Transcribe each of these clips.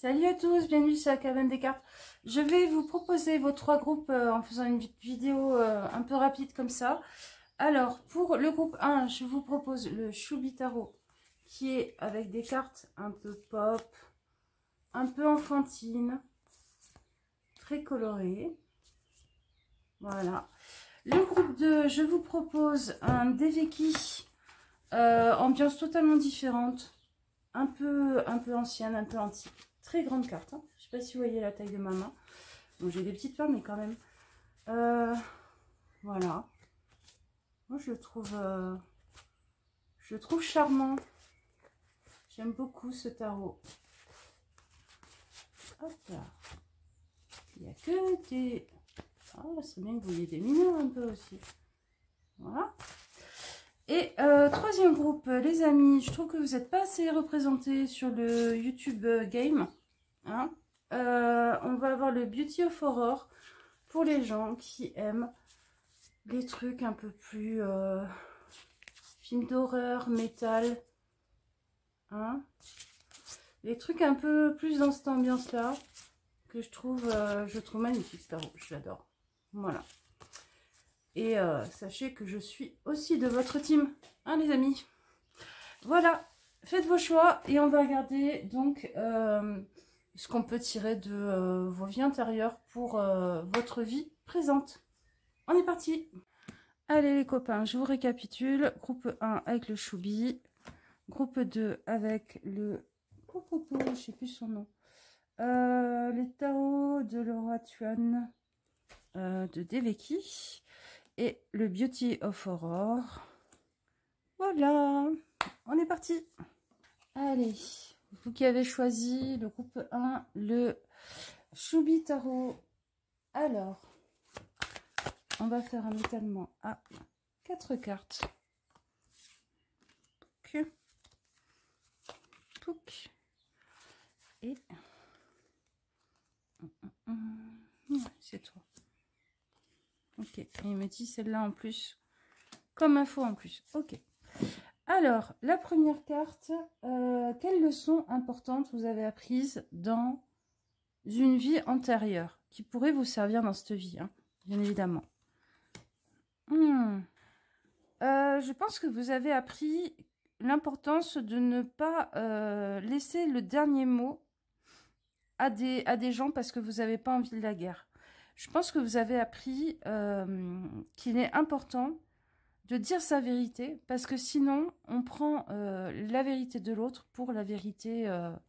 Salut à tous, bienvenue sur la cabane des cartes. Je vais vous proposer vos trois groupes en faisant une vidéo un peu rapide comme ça. Alors, pour le groupe 1, je vous propose le Choubi Tarot qui est avec des cartes un peu pop, un peu enfantines, très colorées. Voilà. Le groupe 2, je vous propose un Deveki, ambiance totalement différente, un peu ancienne, un peu antique. Très grande carte, hein. Je ne sais pas si vous voyez la taille de ma main. Bon, j'ai des petites mains, mais quand même. Voilà. Moi, je le trouve charmant. J'aime beaucoup ce tarot. Hop là. Il n'y a que des... Ah, c'est bien que vous ayez des mineurs un peu aussi. Voilà. Et troisième groupe, les amis, je trouve que vous n'êtes pas assez représentés sur le YouTube Game. Hein. On va avoir le Beauty of Horror pour les gens qui aiment les trucs un peu plus films d'horreur, métal. Hein. Les trucs un peu plus dans cette ambiance-là que je trouve magnifique, ce tarot. Je l'adore. Voilà. Et sachez que je suis aussi de votre team, hein, les amis. Voilà, faites vos choix et on va regarder donc ce qu'on peut tirer de vos vies intérieures pour votre vie présente. On est parti. Allez les copains, je vous récapitule. Groupe 1 avec le Choubi. Groupe 2 avec le... je sais plus son nom. Les tarots de Laura Tuan de Deveki. Et le Beauty of Horror. Voilà, on est parti. Allez, vous qui avez choisi le groupe 1, le Choubi Tarot. Alors, on va faire un étalement à 4 cartes. Touc. Et... c'est toi. Ok, et il me dit celle-là en plus, comme info en plus. Ok. Alors, la première carte, quelles leçons importantes vous avez apprises dans une vie antérieure qui pourrait vous servir dans cette vie, hein, bien évidemment. Je pense que vous avez appris l'importance de ne pas laisser le dernier mot à des gens parce que vous n'avez pas envie de la guerre. Je pense que vous avez appris qu'il est important de dire sa vérité, parce que sinon, on prend la vérité de l'autre pour la vérité dans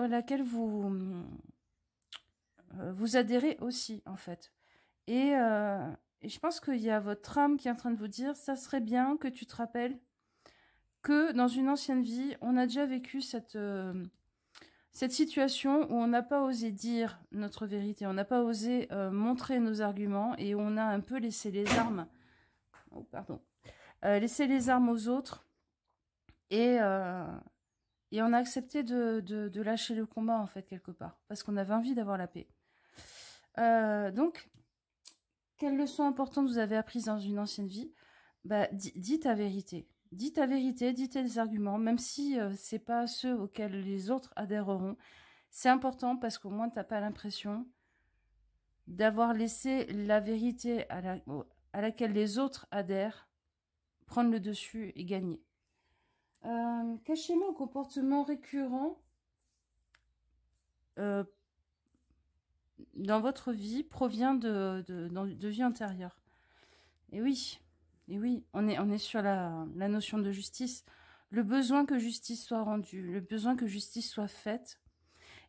laquelle vous adhérez aussi, en fait. Et je pense qu'il y a votre âme qui est en train de vous dire, ça serait bien que tu te rappelles que dans une ancienne vie, on a déjà vécu cette situation où on n'a pas osé dire notre vérité, on n'a pas osé montrer nos arguments et on a un peu laissé les armes... Oh, pardon. Laisser les armes aux autres et on a accepté de lâcher le combat en fait quelque part parce qu'on avait envie d'avoir la paix. Donc, quelles leçons importantes vous avez apprises dans une ancienne vie? Bah, dis ta vérité. Dis ta vérité, dis tes arguments, même si c'est pas ceux auxquels les autres adhéreront. C'est important parce qu'au moins t'as pas l'impression d'avoir laissé la vérité à laquelle les autres adhèrent prendre le dessus et gagner. Quel schéma ou comportement récurrent dans votre vie provient de vie antérieure? Et oui, on est sur la notion de justice. Le besoin que justice soit rendue, le besoin que justice soit faite.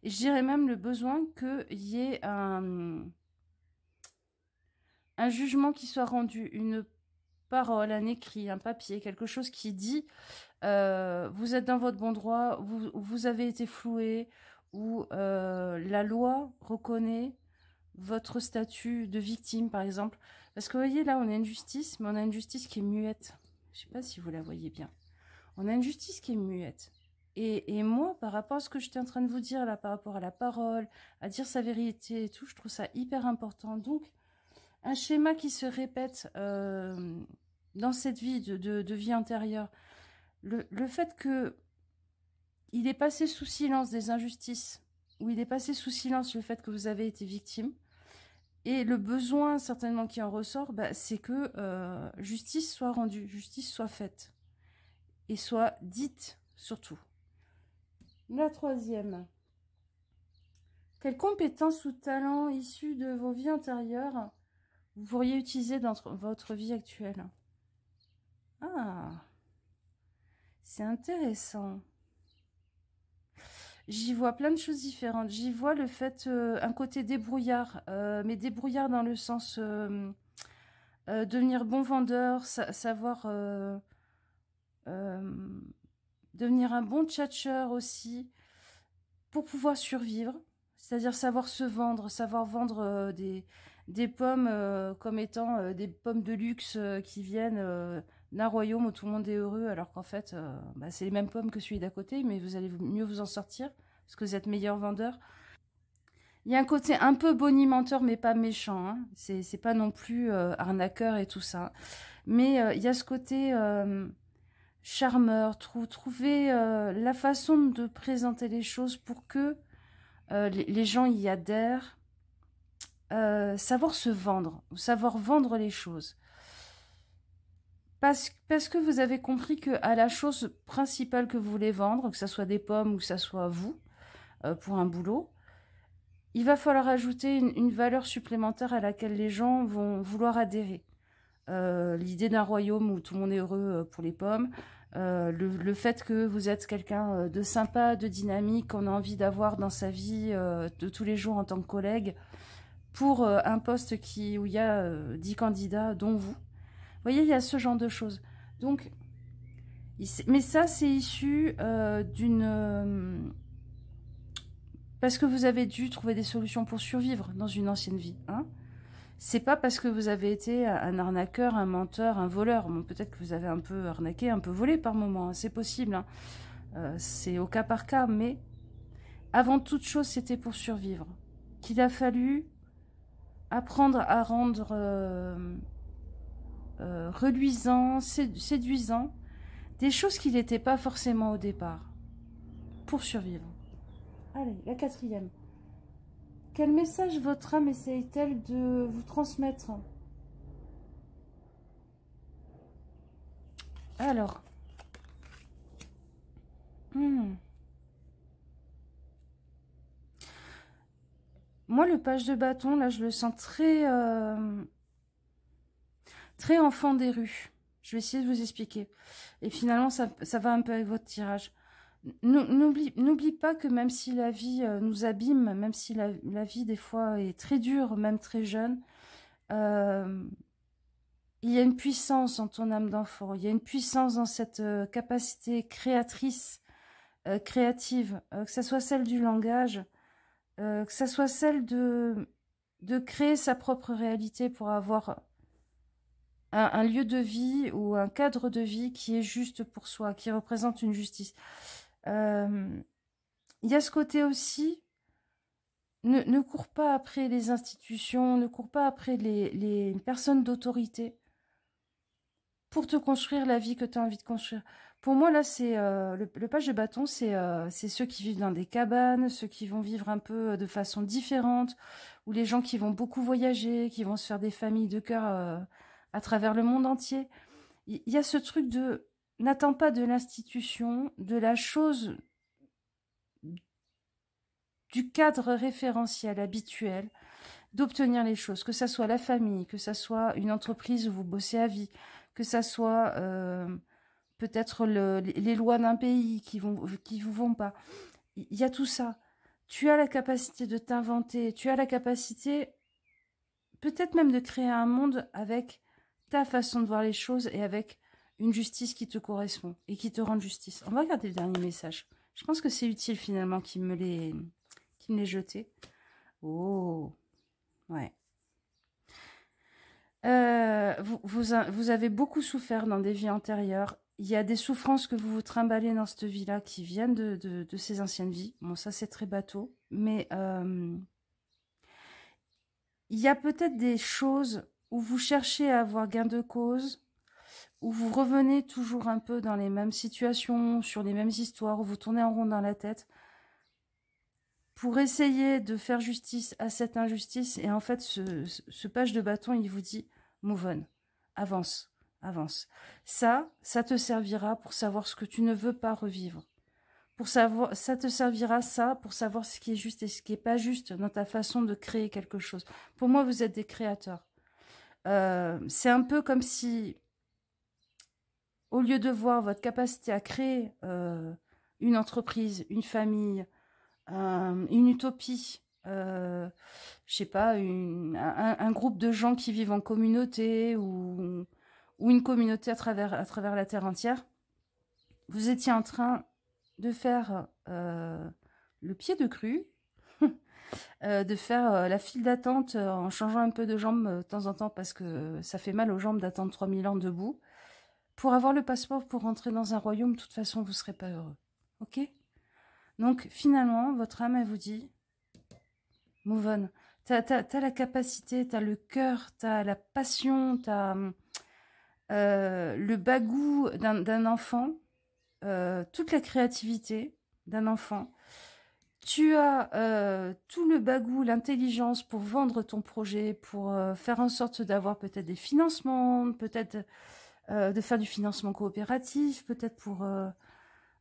Et je dirais même le besoin qu'il y ait un jugement qui soit rendu, une parole, un écrit, un papier, quelque chose qui dit vous êtes dans votre bon droit, vous avez été floué, ou la loi reconnaît votre statut de victime, par exemple. Parce que vous voyez, là, on a une justice, mais on a une justice qui est muette. Je ne sais pas si vous la voyez bien. On a une justice qui est muette. Et moi, par rapport à ce que j'étais en train de vous dire, là, par rapport à la parole, à dire sa vérité et tout, je trouve ça hyper important. Donc, un schéma qui se répète dans cette vie de vie antérieure, le fait que il est passé sous silence des injustices, ou il est passé sous silence le fait que vous avez été victime. Et le besoin, certainement, qui en ressort, bah, c'est que justice soit rendue, justice soit faite. Et soit dite, surtout. La troisième. Quelles compétences ou talents issus de vos vies antérieures vous pourriez utiliser dans votre vie actuelle? Ah, c'est intéressant. J'y vois plein de choses différentes. J'y vois le fait, un côté débrouillard, mais débrouillard dans le sens devenir bon vendeur, savoir devenir un bon tchatcheur aussi, pour pouvoir survivre, c'est-à-dire savoir vendre des pommes comme étant des pommes de luxe qui viennent d'un royaume où tout le monde est heureux, alors qu'en fait, bah, c'est les mêmes pommes que celui d'à côté, mais vous allez mieux vous en sortir, parce que vous êtes meilleur vendeur. Il y a un côté un peu bonimenteur, mais pas méchant, hein. C'est pas non plus arnaqueur et tout ça. Mais il y a ce côté charmeur, trouver la façon de présenter les choses pour que les gens y adhèrent, savoir se vendre, savoir vendre les choses. Parce que vous avez compris que à la chose principale que vous voulez vendre, que ce soit des pommes ou que ce soit vous, pour un boulot, il va falloir ajouter une valeur supplémentaire à laquelle les gens vont vouloir adhérer. L'idée d'un royaume où tout le monde est heureux pour les pommes, le fait que vous êtes quelqu'un de sympa, de dynamique, qu'on a envie d'avoir dans sa vie de tous les jours en tant que collègue, pour un poste où il y a 10 candidats, dont vous. Vous voyez, il y a ce genre de choses. Donc, mais ça, c'est issu d'une... parce que vous avez dû trouver des solutions pour survivre dans une ancienne vie, hein. C'est pas parce que vous avez été un arnaqueur, un menteur, un voleur. Bon, peut-être que vous avez un peu arnaqué, un peu volé par moment, hein, c'est possible, hein. C'est au cas par cas, mais avant toute chose, c'était pour survivre. Qu'il a fallu apprendre à rendre reluisant, séduisant, des choses qui n'étaient pas forcément au départ, pour survivre. Allez, la quatrième. Quel message votre âme essaye-t-elle de vous transmettre? Alors. Moi, le page de bâton, là, je le sens très, très enfant des rues. Je vais essayer de vous expliquer. Et finalement, ça va un peu avec votre tirage. N'oublie pas que même si la vie nous abîme, même si la vie, des fois, est très dure, même très jeune, il y a une puissance en ton âme d'enfant. Il y a une puissance dans cette capacité créatrice, créative, que ce soit celle du langage, que ça soit celle de créer sa propre réalité pour avoir un lieu de vie ou un cadre de vie qui est juste pour soi, qui représente une justice. Il y a ce côté aussi, ne cours pas après les institutions, ne cours pas après les personnes d'autorité pour te construire la vie que tu as envie de construire. Pour moi, là, c'est le page de bâton, c'est ceux qui vivent dans des cabanes, ceux qui vont vivre un peu de façon différente, ou les gens qui vont beaucoup voyager, qui vont se faire des familles de cœur à travers le monde entier. Il y a ce truc de n'attends pas de l'institution, de la chose, du cadre référentiel habituel, d'obtenir les choses, que ça soit la famille, que ça soit une entreprise où vous bossez à vie, que ça soit peut-être les lois d'un pays qui vous vont pas. Il y a tout ça. Tu as la capacité de t'inventer, tu as la capacité peut-être même de créer un monde avec ta façon de voir les choses et avec une justice qui te correspond et qui te rende justice. On va regarder le dernier message. Je pense que c'est utile finalement qu'il me l'ait jeté. Oh, ouais. Vous avez beaucoup souffert dans des vies antérieures. Il y a des souffrances que vous vous trimballez dans cette vie-là qui viennent de ces anciennes vies. Bon, ça, c'est très bateau. Mais il y a peut-être des choses où vous cherchez à avoir gain de cause, où vous revenez toujours un peu dans les mêmes situations, sur les mêmes histoires, où vous tournez en rond dans la tête, pour essayer de faire justice à cette injustice. Et en fait, ce page de bâton, il vous dit « move on ». Avance, avance. Ça te servira pour savoir ce que tu ne veux pas revivre. Pour savoir, ça te servira pour savoir ce qui est juste et ce qui n'est pas juste dans ta façon de créer quelque chose. Pour moi, vous êtes des créateurs. C'est un peu comme si, au lieu de voir votre capacité à créer une entreprise, une famille, une utopie, je sais pas, un groupe de gens qui vivent en communauté ou une communauté à travers la terre entière, vous étiez en train de faire le pied de crue, de faire la file d'attente en changeant un peu de jambes de temps en temps parce que ça fait mal aux jambes d'attendre 3000 ans debout. Pour avoir le passeport pour rentrer dans un royaume, de toute façon, vous ne serez pas heureux. Ok? Donc, finalement, votre âme, elle vous dit, move on. T'as la capacité, t'as le cœur, t'as la passion, t'as le bagou d'un enfant, toute la créativité d'un enfant. Tu as tout le bagou, l'intelligence pour vendre ton projet, pour faire en sorte d'avoir peut-être des financements, peut-être de faire du financement coopératif, peut-être pour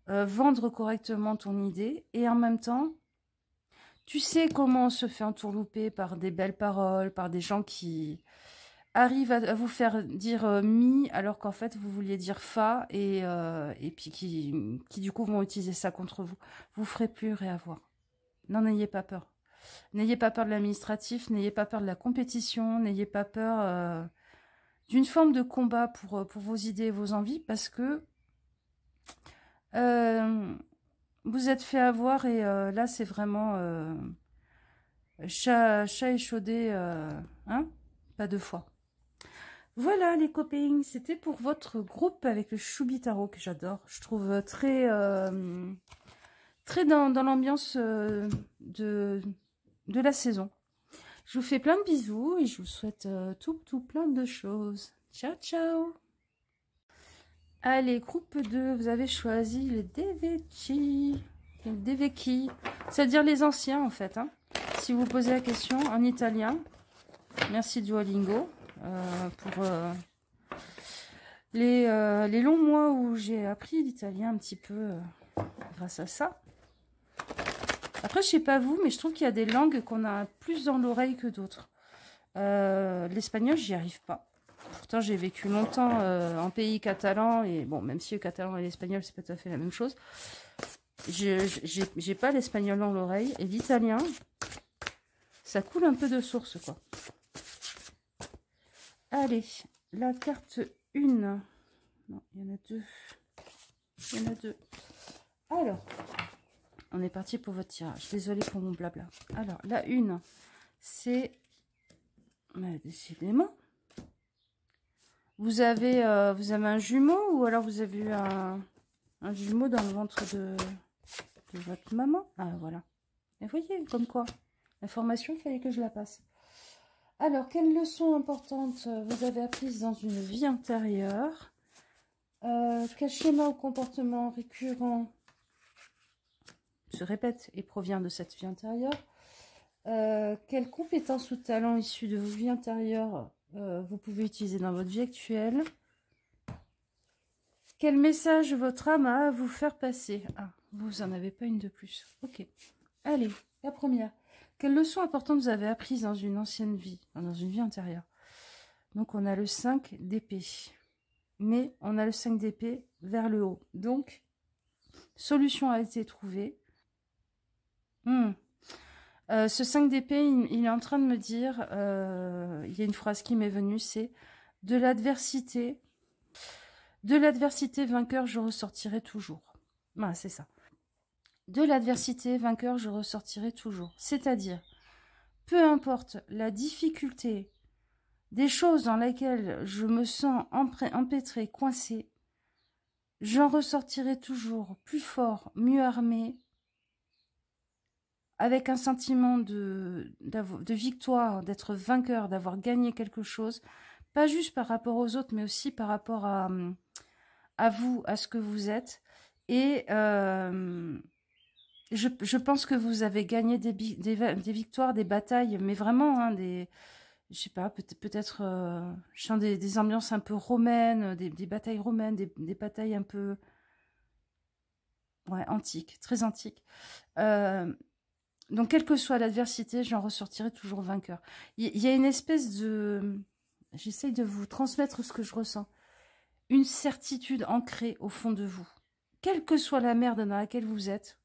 vendre correctement ton idée. Et en même temps, tu sais comment on se fait entourlouper par des belles paroles, par des gens qui arrivent à vous faire dire mi, alors qu'en fait, vous vouliez dire fa, et puis qui du coup vont utiliser ça contre vous. Vous ferez plus réavoir. Non, n'ayez pas peur. N'ayez pas peur de l'administratif, n'ayez pas peur de la compétition, n'ayez pas peur d'une forme de combat pour vos idées et vos envies, parce que vous êtes fait avoir, et là, c'est vraiment chat échaudé, hein, pas deux fois. Voilà, les copains, c'était pour votre groupe avec le Chubitaro, que j'adore. Je trouve très dans l'ambiance de la saison. Je vous fais plein de bisous et je vous souhaite tout plein de choses. Ciao, ciao. Allez, groupe 2, vous avez choisi les Devecchi. Les Devecchi, c'est-à-dire les anciens en fait. Hein. Si vous posez la question en italien, merci Duolingo pour les longs mois où j'ai appris l'italien un petit peu grâce à ça. Après, je sais pas vous, mais je trouve qu'il y a des langues qu'on a plus dans l'oreille que d'autres. L'espagnol, j'y arrive pas. Pourtant, j'ai vécu longtemps en pays catalan, et bon, même si le catalan et l'espagnol, c'est pas tout à fait la même chose. J'ai pas l'espagnol dans l'oreille, et l'italien, ça coule un peu de source, quoi. Allez, la carte 1. Non, il y en a 2. Il y en a 2. Alors, on est parti pour votre tirage. Désolée pour mon blabla. Alors, la 1, c'est... décidément. Vous avez un jumeau, ou alors vous avez eu un jumeau dans le ventre de votre maman. Ah, voilà. Et vous voyez, comme quoi, l'information, il fallait que je la passe. Alors, quelles leçons importantes vous avez apprises dans une vie antérieure? Quel schéma ou comportement récurrent se répète et provient de cette vie antérieure? Quelles compétences ou talents issus de vos vies antérieures vous pouvez utiliser dans votre vie actuelle? Quel message votre âme a à vous faire passer? Ah, vous n'en avez pas une de plus. Ok. Allez, la première. Quelles leçons importantes vous avez apprises dans une ancienne vie, dans une vie antérieure? Donc, on a le 5 d'épée. Mais on a le 5 d'épée vers le haut. Donc, solution a été trouvée. Ce 5 d'épée, il est en train de me dire, il y a une phrase qui m'est venue, c'est « De l'adversité vainqueur, je ressortirai toujours. » Ah, c'est ça. De l'adversité vainqueur, je ressortirai toujours. C'est-à-dire, peu importe la difficulté des choses dans lesquelles je me sens empêtrée, coincée, j'en ressortirai toujours plus fort, mieux armée, avec un sentiment de victoire, d'être vainqueur, d'avoir gagné quelque chose, Pas juste par rapport aux autres, mais aussi par rapport à vous, à ce que vous êtes. Et je pense que vous avez gagné des victoires, des batailles, mais vraiment, hein, je sais pas, peut-être je sens des ambiances un peu romaines, des batailles romaines, des batailles un peu ouais, antiques, très antiques. Donc, quelle que soit l'adversité, j'en ressortirai toujours vainqueur. Il y a une espèce de... J'essaye de vous transmettre ce que je ressens. Une certitude ancrée au fond de vous. Quelle que soit la merde dans laquelle vous êtes,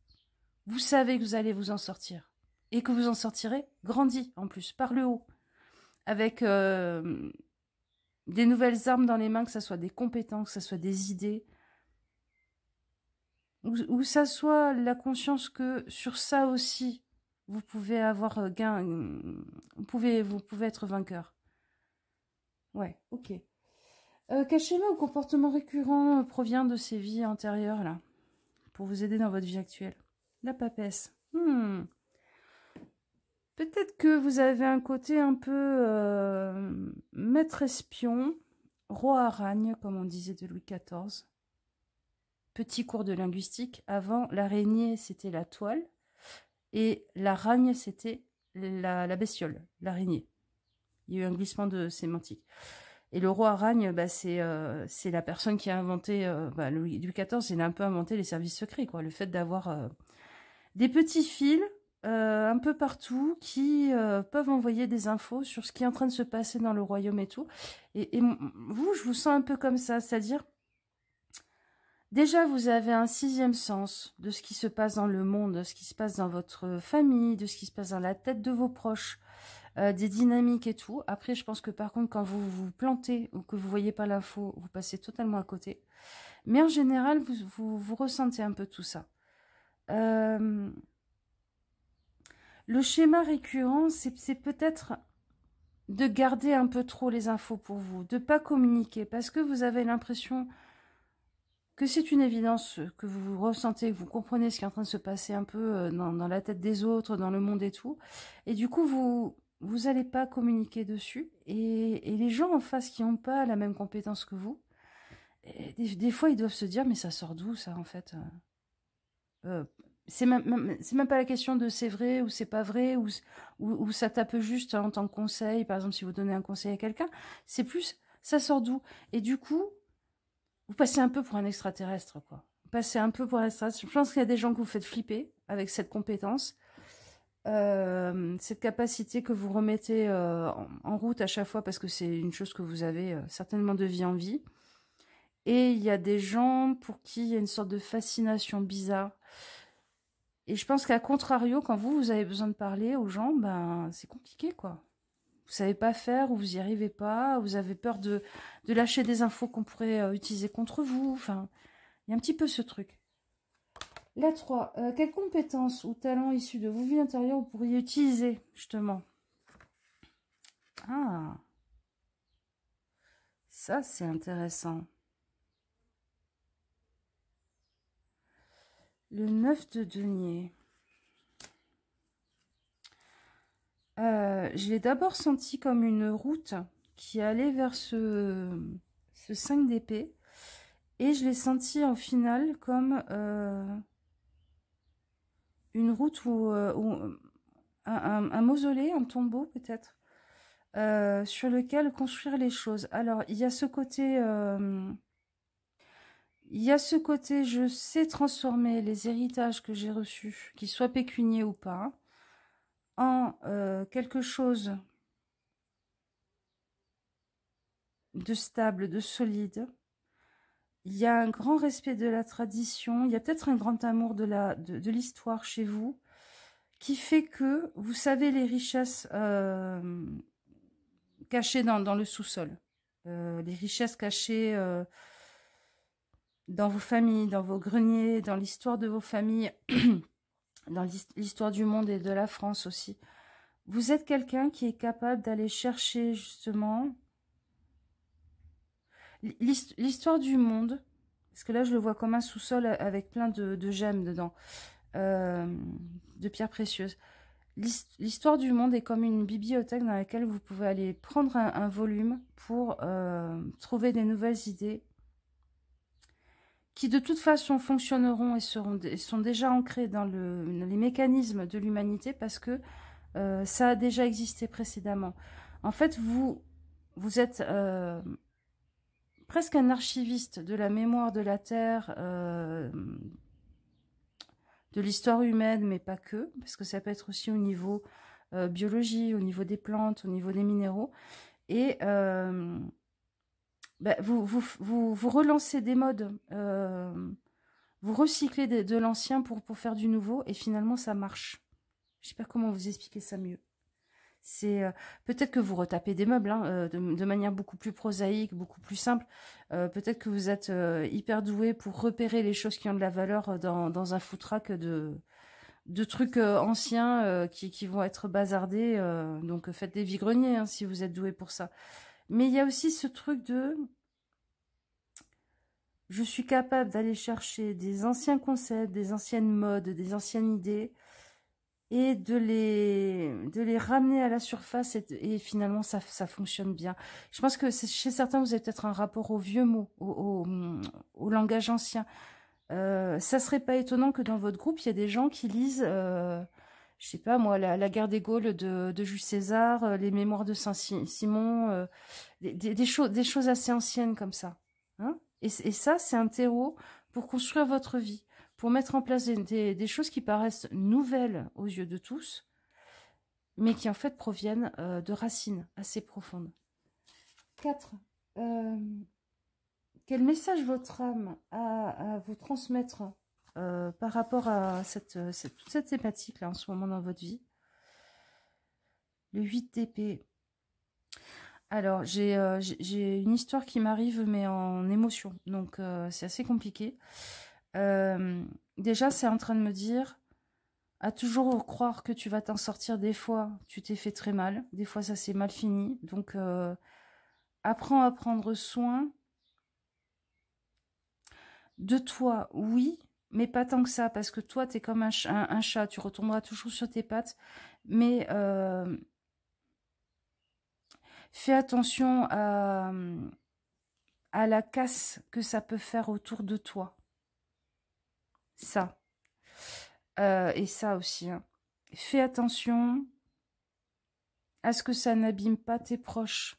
vous savez que vous allez vous en sortir. Et que vous en sortirez grandi, en plus, par le haut. Avec des nouvelles armes dans les mains, que ce soit des compétences, que ce soit des idées. Ou ça soit la conscience que sur ça aussi, vous pouvez avoir gain, vous pouvez être vainqueur. Ouais, ok. Quel schéma ou comportement récurrent provient de ces vies antérieures, là, pour vous aider dans votre vie actuelle? La papesse. Peut-être que vous avez un côté un peu maître espion, roi aragne, comme on disait de Louis XIV. Petit cours de linguistique. Avant, l'araignée, c'était la toile. Et l'aragne, c'était la bestiole, l'araignée. Il y a eu un glissement de sémantique. Et le roi aragne, bah, c'est la personne qui a inventé... Louis XIV, il a un peu inventé les services secrets, quoi. Le fait d'avoir des petits fils un peu partout qui peuvent envoyer des infos sur ce qui est en train de se passer dans le royaume et tout. Et vous, je vous sens un peu comme ça, c'est-à-dire... Déjà, vous avez un sixième sens de ce qui se passe dans le monde, de ce qui se passe dans votre famille, de ce qui se passe dans la tête de vos proches, des dynamiques et tout. Après, je pense que par contre, quand vous vous plantez ou que vous voyez pas l'info, vous passez totalement à côté. Mais en général, vous ressentez un peu tout ça. Le schéma récurrent, c'est peut-être de garder un peu trop les infos pour vous, de pas communiquer, parce que vous avez l'impression... que c'est une évidence, que vous ressentez, que vous comprenez ce qui est en train de se passer un peu dans la tête des autres, dans le monde et tout. Et du coup, vous n'allez pas communiquer dessus. Et les gens en face qui n'ont pas la même compétence que vous, des fois, ils doivent se dire, mais ça sort d'où ça, en fait c'est même pas la question de c'est vrai ou c'est pas vrai, ou ça tape juste en tant que conseil, par exemple, si vous donnez un conseil à quelqu'un. C'est plus, ça sort d'où? Et du coup... vous passez un peu pour un extraterrestre, quoi. Vous passez un peu pour un extraterrestre. Je pense qu'il y a des gens que vous faites flipper avec cette compétence, cette capacité que vous remettez en route à chaque fois parce que c'est une chose que vous avez certainement de vie en vie. Et il y a des gens pour qui il y a une sorte de fascination bizarre. Et je pense qu'à contrario, quand vous avez besoin de parler aux gens, ben c'est compliqué, quoi. Vous savez pas faire, ou vous y arrivez pas, vous avez peur de lâcher des infos qu'on pourrait utiliser contre vous. Enfin, il y a un petit peu ce truc. La 3. Quelles compétences ou talents issus de vos vies intérieures vous pourriez utiliser, justement? Ah, ça c'est intéressant. Le 9 de denier. Je l'ai d'abord senti comme une route qui allait vers ce 5 d'épée. Et je l'ai senti en final comme une route où un mausolée, un tombeau peut-être, sur lequel construire les choses. Alors, il y a ce côté... je sais transformer les héritages que j'ai reçus, qu'ils soient pécuniers ou pas, en quelque chose de stable, de solide. Il y a un grand respect de la tradition, il y a peut-être un grand amour de l'histoire chez vous, qui fait que vous savez les richesses cachées dans le sous-sol, les richesses cachées dans vos familles, dans vos greniers, dans l'histoire de vos familles, dans l'histoire du monde et de la France aussi. Vous êtes quelqu'un qui est capable d'aller chercher justement l'histoire du monde, parce que là je le vois comme un sous-sol avec plein de gemmes dedans, de pierres précieuses. l'histoire du monde est comme une bibliothèque dans laquelle vous pouvez aller prendre un volume pour trouver des nouvelles idées qui de toute façon fonctionneront et sont déjà ancrées dans les mécanismes de l'humanité parce que ça a déjà existé précédemment. En fait, vous êtes presque un archiviste de la mémoire de la Terre, de l'histoire humaine, mais pas que, parce que ça peut être aussi au niveau biologie, au niveau des plantes, au niveau des minéraux. Et vous relancez des modes, vous recyclez de l'ancien pour faire du nouveau, et finalement ça marche. Je sais pas comment vous expliquer ça mieux. C'est peut-être que vous retapez des meubles hein, de manière beaucoup plus prosaïque, beaucoup plus simple. Peut-être que vous êtes hyper doué pour repérer les choses qui ont de la valeur dans un foutraque de trucs anciens qui vont être bazardés. Donc faites des vide-greniers hein, si vous êtes doué pour ça. Mais il y a aussi ce truc de... Je suis capable d'aller chercher des anciens concepts, des anciennes modes, des anciennes idées et de les ramener à la surface et finalement ça fonctionne bien. Je pense que chez certains vous avez peut-être un rapport aux vieux mots, au langage ancien. Ça serait pas étonnant que dans votre groupe il y ait des gens qui lisent, je sais pas moi, la guerre des Gaules de Jules César, les mémoires de Saint-Simon, des choses assez anciennes comme ça. Hein, et ça c'est un terreau pour construire votre vie, pour mettre en place des choses qui paraissent nouvelles aux yeux de tous, mais qui en fait proviennent de racines assez profondes. 4. Quel message votre âme a à vous transmettre par rapport à toute cette thématique-là en ce moment dans votre vie? Le 8 d'épée. Alors, j'ai une histoire qui m'arrive, mais en émotion. Donc, c'est assez compliqué. Déjà, c'est en train de me dire, à toujours croire que tu vas t'en sortir. Des fois, tu t'es fait très mal. Des fois, ça s'est mal fini. Donc, apprends à prendre soin de toi, oui, mais pas tant que ça. Parce que toi, tu es comme un chat. Tu retomberas toujours sur tes pattes. Mais... fais attention à la casse que ça peut faire autour de toi. Ça. Et ça aussi. Hein. Fais attention à ce que ça n'abîme pas tes proches.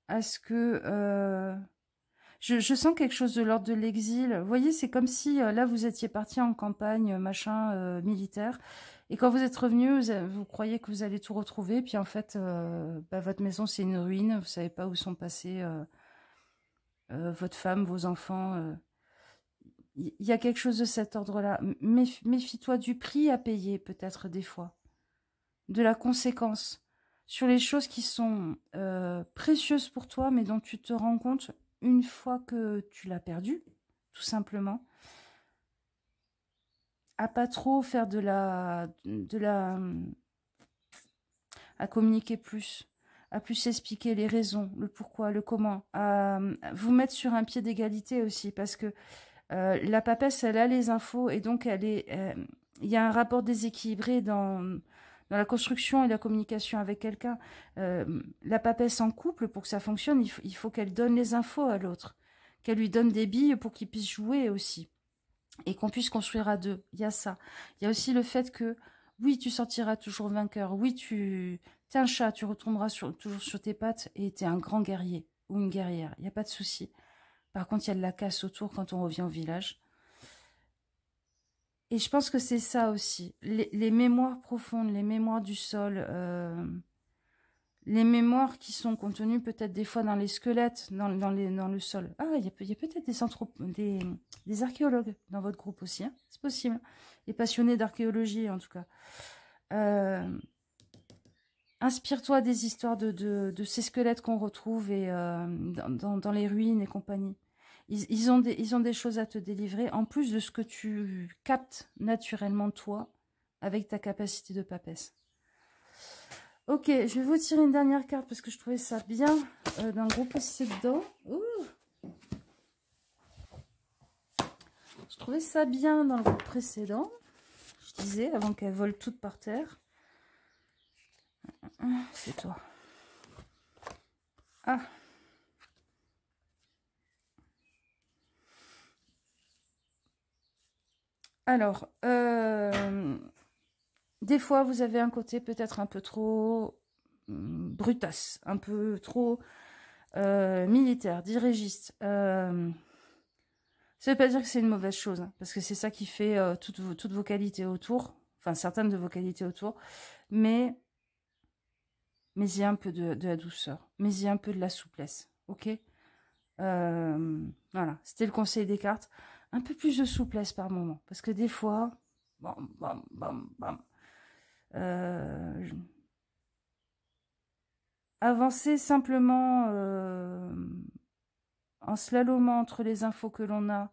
À ce que... Je sens quelque chose de l'ordre de l'exil. Vous voyez, c'est comme si là, vous étiez parti en campagne, machin, militaire. Et quand vous êtes revenu, vous croyez que vous allez tout retrouver. Puis en fait, votre maison, c'est une ruine. Vous savez pas où sont passés votre femme, vos enfants. Il y a quelque chose de cet ordre-là. Méfie-toi du prix à payer, peut-être, des fois. De la conséquence. Sur les choses qui sont précieuses pour toi, mais dont tu te rends compte une fois que tu l'as perdu, tout simplement. À pas trop faire à communiquer plus, à plus expliquer les raisons, le pourquoi, le comment, à vous mettre sur un pied d'égalité aussi, parce que la papesse, elle a les infos, et donc il y a un rapport déséquilibré dans la construction et la communication avec quelqu'un. La papesse en couple, pour que ça fonctionne, il faut qu'elle donne les infos à l'autre, qu'elle lui donne des billes pour qu'il puisse jouer aussi. Et qu'on puisse construire à deux. Il y a ça. Il y a aussi le fait que, oui, tu sortiras toujours vainqueur. Oui, t'es un chat, tu retomberas toujours sur tes pattes et t'es un grand guerrier ou une guerrière. Il n'y a pas de souci. Par contre, il y a de la casse autour quand on revient au village. Et je pense que c'est ça aussi. Les mémoires profondes, les mémoires du sol, les mémoires qui sont contenues peut-être des fois dans les squelettes, dans le sol. Ah, il y a peut-être des archéologues dans votre groupe aussi, hein, c'est possible. Les passionnés d'archéologie, en tout cas. Inspire-toi des histoires de ces squelettes qu'on retrouve et, dans les ruines et compagnie. Ils ont des choses à te délivrer, en plus de ce que tu captes naturellement toi, avec ta capacité de papesse. Ok, je vais vous tirer une dernière carte parce que je trouvais ça bien dans le groupe précédent. Je trouvais ça bien dans le groupe précédent. Je disais, avant qu'elles volent toutes par terre. C'est toi. Ah. Alors, des fois, vous avez un côté peut-être un peu trop brutasse, un peu trop militaire, dirigiste. Ça ne veut pas dire que c'est une mauvaise chose, hein, parce que c'est ça qui fait toutes vos qualités autour, enfin certaines de vos qualités autour, mais il y a un peu de la douceur, mais il y a un peu de la souplesse, ok? Voilà, c'était le conseil des cartes. Un peu plus de souplesse par moment, parce que des fois, bam, bam, bam, bam, avancer simplement en slalomant entre les infos que l'on a,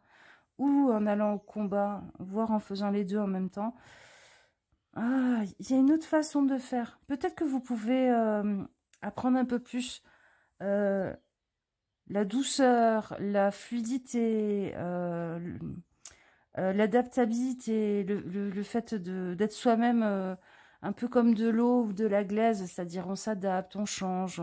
ou en allant au combat, voire en faisant les deux en même temps. Ah, il y a une autre façon de faire. Peut-être que vous pouvez apprendre un peu plus la douceur, la fluidité, l'adaptabilité, le fait d'être soi-même un peu comme de l'eau ou de la glaise, c'est-à-dire on s'adapte, on change,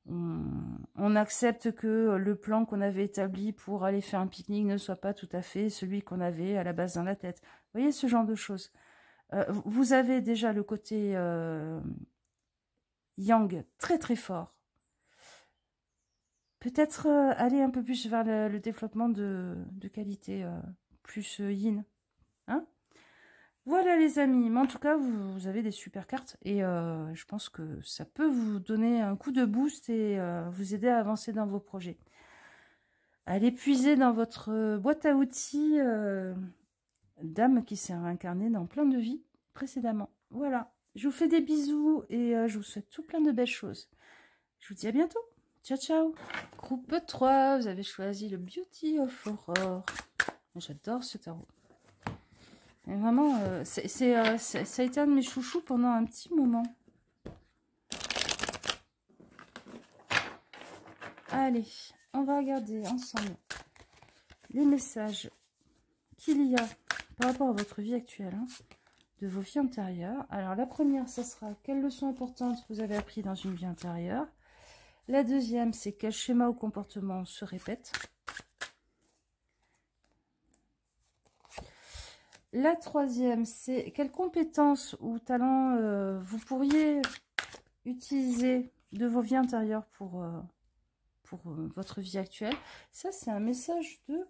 on accepte que le plan qu'on avait établi pour aller faire un pique-nique ne soit pas tout à fait celui qu'on avait à la base dans la tête. Vous voyez ce genre de choses. Vous avez déjà le côté yang très très fort. Peut-être aller un peu plus vers le développement de qualité plus yin. Hein, voilà les amis, mais en tout cas vous avez des super cartes et je pense que ça peut vous donner un coup de boost et vous aider à avancer dans vos projets. Allez puiser dans votre boîte à outils dame qui s'est réincarnée dans plein de vies précédemment. Voilà, je vous fais des bisous et je vous souhaite tout plein de belles choses. Je vous dis à bientôt. Ciao, ciao. Groupe 3, vous avez choisi le Beauty of Aurore. J'adore ce tarot. Et vraiment, ça a été un de mes chouchous pendant un petit moment. Allez, on va regarder ensemble les messages qu'il y a par rapport à votre vie actuelle, hein, de vos vies antérieures. Alors, la première, ça sera quelles leçons importantes vous avez appris dans une vie antérieure. La deuxième, c'est quel schéma ou comportement se répète. La troisième, c'est quelles compétences ou talents vous pourriez utiliser de vos vies antérieures pour votre vie actuelle. Ça, c'est un message de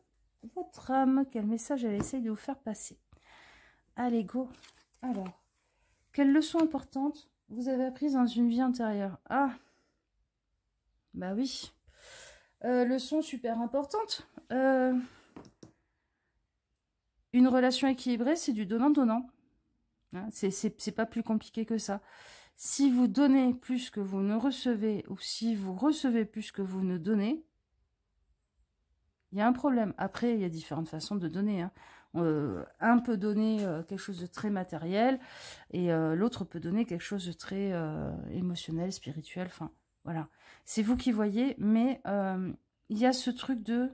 votre âme. Quel message elle essaye de vous faire passer? Allez, go. Alors, quelles leçons importantes vous avez apprises dans une vie antérieure? Ah, bah oui. Leçon super importante. Une relation équilibrée, c'est du donnant-donnant. Hein, c'est pas plus compliqué que ça. Si vous donnez plus que vous ne recevez, ou si vous recevez plus que vous ne donnez, il y a un problème. Après, il y a différentes façons de donner. Hein. Un peut donner quelque chose de très matériel, et l'autre peut donner quelque chose de très émotionnel, spirituel. Enfin, voilà. C'est vous qui voyez, mais il y a ce truc de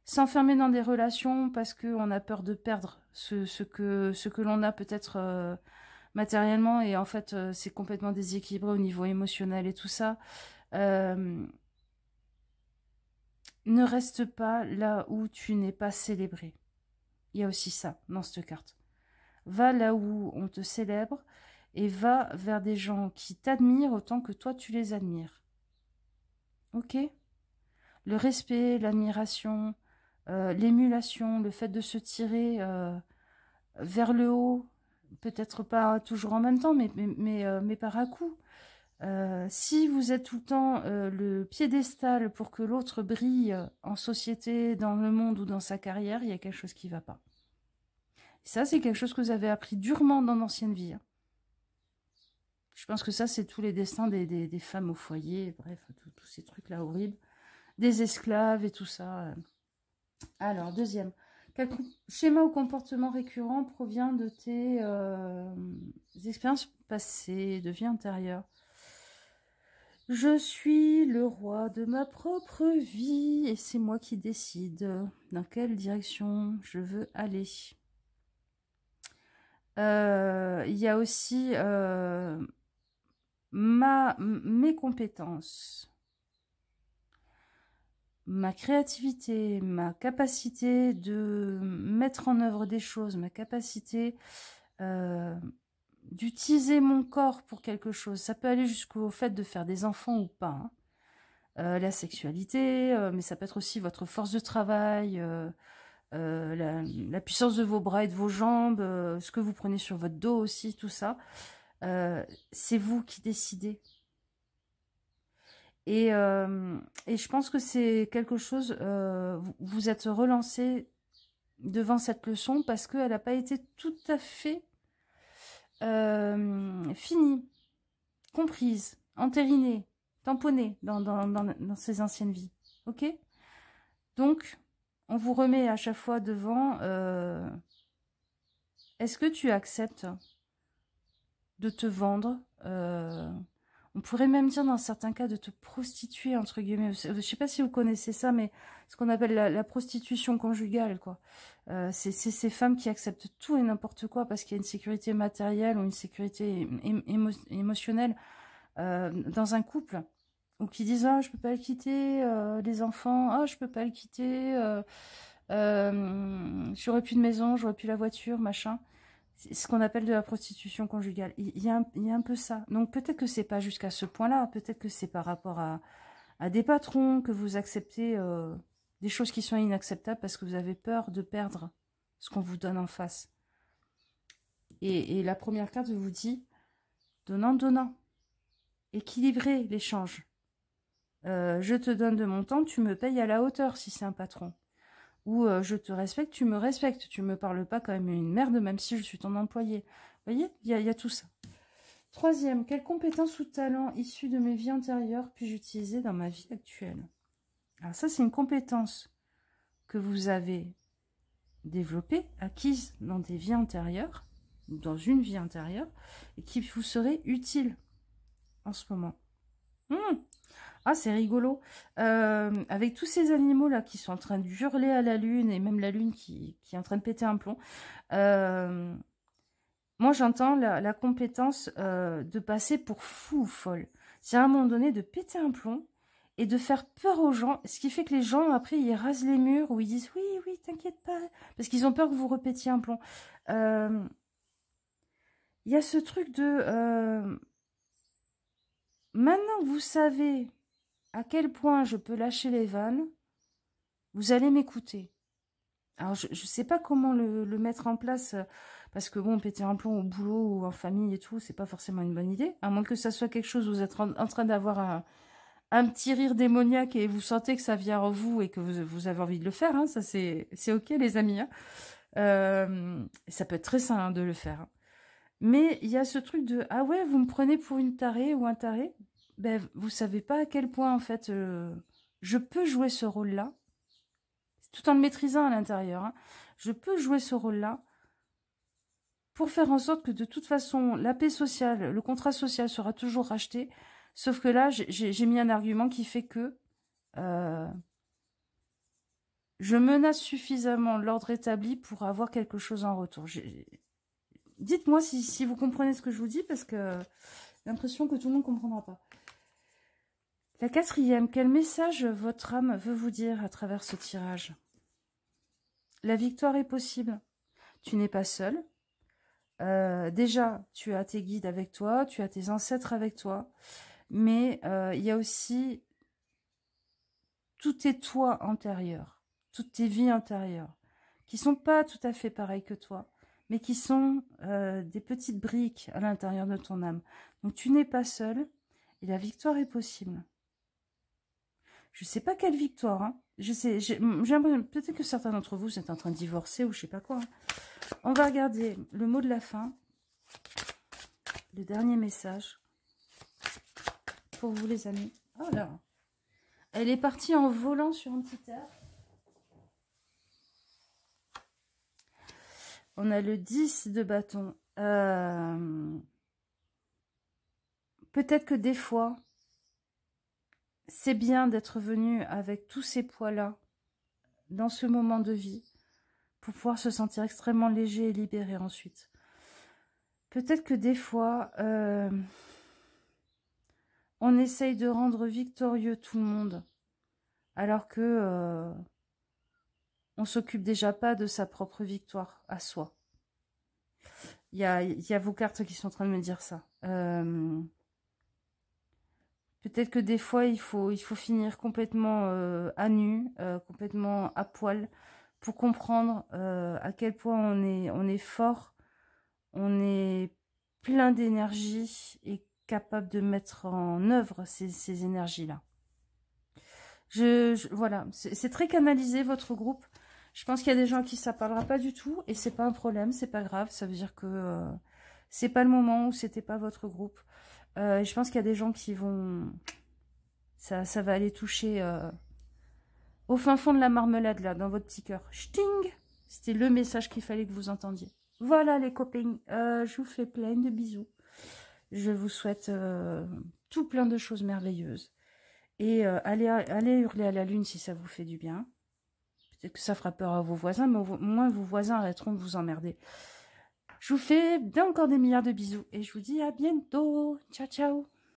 s'enfermer dans des relations parce qu'on a peur de perdre ce que l'on a peut-être matériellement, et en fait c'est complètement déséquilibré au niveau émotionnel et tout ça. Ne reste pas là où tu n'es pas célébré. Il y a aussi ça dans cette carte. Va là où on te célèbre et va vers des gens qui t'admirent autant que toi tu les admires. Ok? Le respect, l'admiration, l'émulation, le fait de se tirer vers le haut, peut-être pas toujours en même temps, mais par à coup. Si vous êtes tout le temps le piédestal pour que l'autre brille en société, dans le monde ou dans sa carrière, il y a quelque chose qui ne va pas. Et ça, c'est quelque chose que vous avez appris durement dans l'ancienne vie. Hein. Je pense que ça, c'est tous les destins des femmes au foyer, bref, tous ces trucs-là horribles. Des esclaves et tout ça. Alors, deuxième. Quel schéma ou comportement récurrent provient de tes expériences passées, de vie antérieure? Je suis le roi de ma propre vie et c'est moi qui décide dans quelle direction je veux aller. il y a aussi mes compétences, ma créativité, ma capacité de mettre en œuvre des choses, ma capacité d'utiliser mon corps pour quelque chose. Ça peut aller jusqu'au fait de faire des enfants ou pas, hein. La sexualité, mais ça peut être aussi votre force de travail, la puissance de vos bras et de vos jambes, ce que vous prenez sur votre dos aussi, tout ça. C'est vous qui décidez. Et je pense que c'est quelque chose, vous êtes relancé devant cette leçon parce qu'elle n'a pas été tout à fait finie, comprise, entérinée, tamponnée dans ces anciennes vies. Ok? Donc, on vous remet à chaque fois devant, est-ce que tu acceptes de te vendre, on pourrait même dire dans certains cas de te prostituer, entre guillemets. Je ne sais pas si vous connaissez ça, mais ce qu'on appelle la prostitution conjugale, quoi. C'est ces femmes qui acceptent tout et n'importe quoi parce qu'il y a une sécurité matérielle ou une sécurité émotionnelle dans un couple. Ou qui disent « Ah, je peux pas le quitter, les enfants, ah, je peux pas le quitter, j'aurais plus de maison, j'aurais plus la voiture, machin ». C'est ce qu'on appelle de la prostitution conjugale. Il y a un peu ça. Donc peut-être que c'est pas jusqu'à ce point-là. Peut-être que c'est par rapport à des patrons que vous acceptez des choses qui sont inacceptables parce que vous avez peur de perdre ce qu'on vous donne en face. Et la première carte vous dit donnant, donnant. Équilibrer l'échange. Je te donne de mon temps, tu me payes à la hauteur si c'est un patron. Ou je te respecte, tu me respectes. Tu me parles pas comme une merde, même si je suis ton employé. Vous voyez, il y a tout ça. Troisième, quelles compétences ou talents issus de mes vies antérieures puis-je utiliser dans ma vie actuelle? Alors ça, c'est une compétence que vous avez développée, acquise dans des vies antérieures, dans une vie antérieure, et qui vous serait utile en ce moment. Ah, c'est rigolo. Avec tous ces animaux-là qui sont en train de hurler à la lune, et même la lune qui est en train de péter un plomb, moi, j'entends la compétence de passer pour fou ou folle. C'est à un moment donné de péter un plomb et de faire peur aux gens, ce qui fait que les gens, après, ils rasent les murs ou ils disent « Oui, oui, t'inquiète pas », parce qu'ils ont peur que vous repétiez un plomb. Il y a ce truc de... maintenant que vous savez à quel point je peux lâcher les vannes, vous allez m'écouter. Alors, je ne sais pas comment le mettre en place, parce que bon, péter un plomb au boulot ou en famille et tout, c'est pas forcément une bonne idée, à moins que ça soit quelque chose où vous êtes en train d'avoir un petit rire démoniaque et vous sentez que ça vient en vous et que vous avez envie de le faire, hein, ça c'est ok les amis. Hein. Ça peut être très sain hein, de le faire. Hein. Mais il y a ce truc de « Ah ouais, vous me prenez pour une tarée ou un taré ?» Ben, vous savez pas à quel point, en fait, je peux jouer ce rôle-là, tout en le maîtrisant à l'intérieur. Hein. Je peux jouer ce rôle-là pour faire en sorte que, de toute façon, la paix sociale, le contrat social sera toujours racheté. Sauf que là, j'ai mis un argument qui fait que je menace suffisamment l'ordre établi pour avoir quelque chose en retour. Dites-moi si vous comprenez ce que je vous dis, parce que j'ai l'impression que tout le monde ne comprendra pas. La quatrième, quel message votre âme veut vous dire à travers ce tirage? La victoire est possible. Tu n'es pas seul. Déjà, tu as tes guides avec toi, tu as tes ancêtres avec toi, mais il y a aussi tous tes toi antérieurs, toutes tes vies antérieures, qui sont pas tout à fait pareilles que toi, mais qui sont des petites briques à l'intérieur de ton âme. Donc tu n'es pas seul, et la victoire est possible. Je sais pas quelle victoire, hein. Je sais, peut-être que certains d'entre vous êtes en train de divorcer ou je sais pas quoi. Hein. On va regarder le mot de la fin, le dernier message pour vous les amis. Oh là, elle est partie en volant sur un petit air. On a le 10 de bâton. Peut-être que des fois, c'est bien d'être venu avec tous ces poids-là dans ce moment de vie pour pouvoir se sentir extrêmement léger et libéré ensuite. Peut-être que des fois, on essaye de rendre victorieux tout le monde, alors que on s'occupe déjà pas de sa propre victoire à soi. Il y a vos cartes qui sont en train de me dire ça. Peut-être que des fois, il faut finir complètement à nu, complètement à poil, pour comprendre à quel point on est fort, on est plein d'énergie et capable de mettre en œuvre ces énergies-là. Voilà, c'est très canalisé votre groupe. Je pense qu'il y a des gens à qui ça parlera pas du tout et c'est pas un problème, c'est pas grave. Ça veut dire que c'est pas le moment où c'était pas votre groupe. Et je pense qu'il y a des gens qui vont, ça va aller toucher au fin fond de la marmelade là, dans votre petit cœur. Sting, c'était le message qu'il fallait que vous entendiez. Voilà les copains, je vous fais plein de bisous. Je vous souhaite tout plein de choses merveilleuses. Et allez hurler à la lune si ça vous fait du bien. Peut-être que ça fera peur à vos voisins, mais au moins vos voisins arrêteront de vous emmerder. Je vous fais encore des milliards de bisous et je vous dis à bientôt. Ciao, ciao.